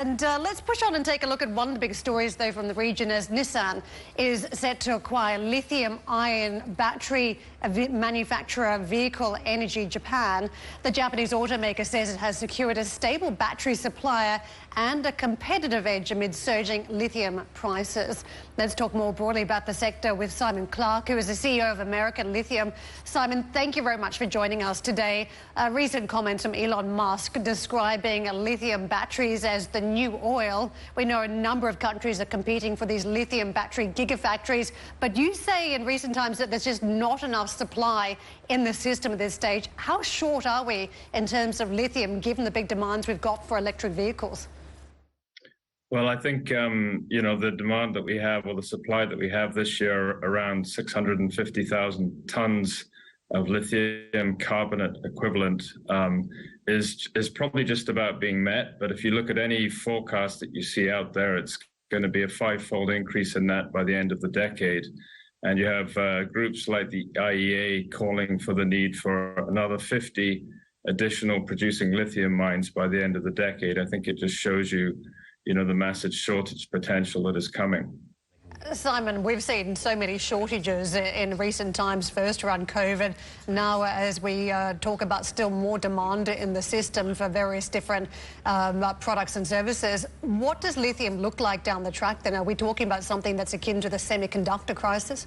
And let's push on and take a look at one of the big stories, though, from the region, as Nissan is set to acquire lithium-ion battery manufacturer Vehicle Energy Japan. The Japanese automaker says it has secured a stable battery supplier and a competitive edge amid surging lithium prices. Let's talk more broadly about the sector with Simon Clark, who is the CEO of American Lithium. Simon, thank you very much for joining us today. Recent comments from Elon Musk describing lithium batteries as the new oil. We know a number of countries are competing for these lithium battery gigafactories, but you say in recent times that there's just not enough supply in the system at this stage. How short are we in terms of lithium, given the big demands we've got for electric vehicles? Well, I think, the demand that we have, or the supply that we have this year, around 650,000 tons of lithium carbonate equivalent, is probably just about being met. But if you look at any forecast that you see out there, it's going to be a five-fold increase in that by the end of the decade. And you have groups like the IEA calling for the need for another 50 additional producing lithium mines by the end of the decade. I think it just shows you, the massive shortage potential that is coming. Simon, we've seen so many shortages in recent times, first around COVID, now as we talk about still more demand in the system for various different products and services. What does lithium look like down the track then? Are we talking about something that's akin to the semiconductor crisis?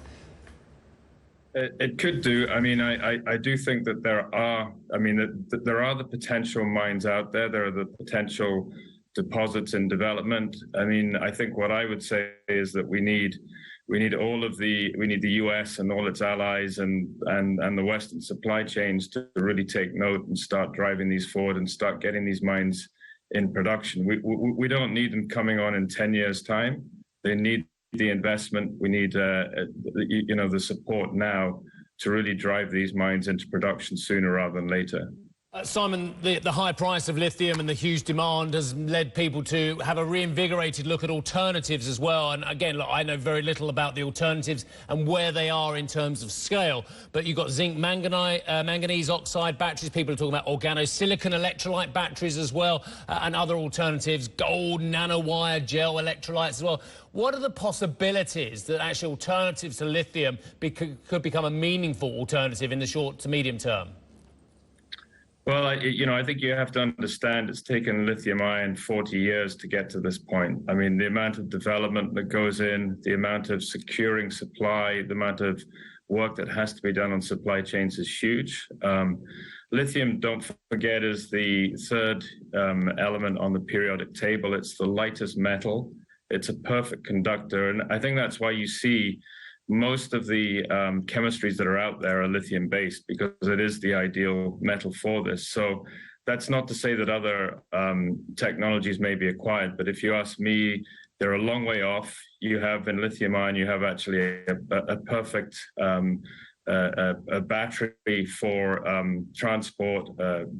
It could do. I mean, I do think that there are the potential mines out there. There are the potential deposits in development. I mean, I think what I would say is that we need the US and all its allies and the Western supply chains to really take note and start driving these forward and start getting these mines in production. We don't need them coming on in 10 years' time. They need the investment. We need the support now to really drive these mines into production sooner rather than later. Simon, the high price of lithium and the huge demand has led people to have a reinvigorated look at alternatives as well. And again, look, I know very little about the alternatives and where they are in terms of scale. But you've got zinc manganese oxide batteries. People are talking about organosilicon electrolyte batteries as well, and other alternatives, gold nanowire gel electrolytes as well. What are the possibilities that actually alternatives to lithium could become a meaningful alternative in the short to medium term? Well, I think you have to understand it's taken lithium-ion 40 years to get to this point. I mean, the amount of development that goes in, the amount of securing supply, the amount of work that has to be done on supply chains is huge. Lithium, don't forget, is the third element on the periodic table. It's the lightest metal. It's a perfect conductor. And I think that's why you see most of the chemistries that are out there are lithium-based, because it is the ideal metal for this. So that's not to say that other technologies may be acquired, but if you ask me, they're a long way off. You have in lithium-ion, you have actually a perfect a battery for transport,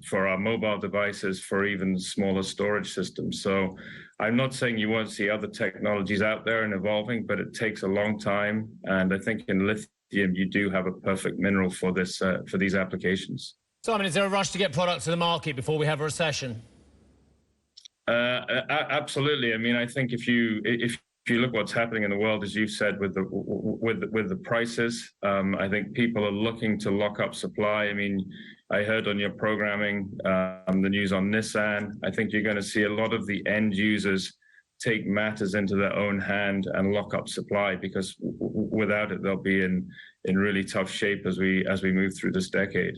for our mobile devices, for even smaller storage systems. So I'm not saying you won't see other technologies out there and evolving, but it takes a long time. And I think in lithium, you do have a perfect mineral for this, for these applications. Simon, is there a rush to get products to the market before we have a recession? Absolutely. I mean, I think if you look what's happening in the world, as you've said, with the prices, I think people are looking to lock up supply. I mean, I heard on your programming the news on Nissan. I think you're going to see a lot of the end users take matters into their own hand and lock up supply, because without it, they'll be in really tough shape as we move through this decade.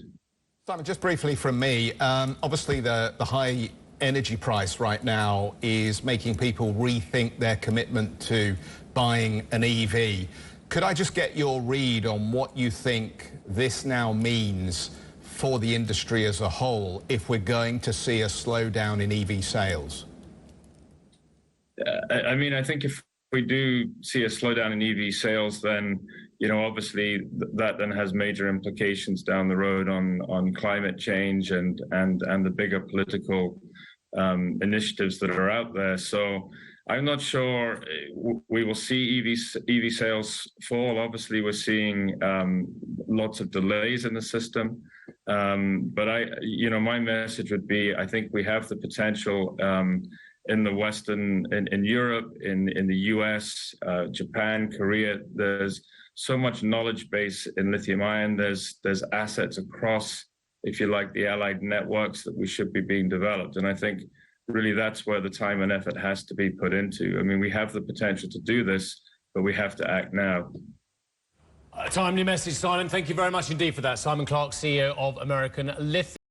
Simon, just briefly from me, obviously the high energy price right now is making people rethink their commitment to buying an EV. Could I just get your read on what you think this now means for the industry as a whole if we're going to see a slowdown in EV sales? I mean, I think if we do see a slowdown in EV sales, then, obviously that then has major implications down the road on climate change and the bigger political initiatives that are out there. So I'm not sure we will see EV sales fall. Obviously, we're seeing lots of delays in the system. But my message would be, I think we have the potential in the in Europe, in the US, Japan, Korea. There's so much knowledge base in lithium ion. There's assets across, if you like, the allied networks that we should be being developed. And I think really that's where the time and effort has to be put into. I mean, we have the potential to do this, but we have to act now. A timely message, Simon. Thank you very much indeed for that. Simon Clark, CEO of American Lithium.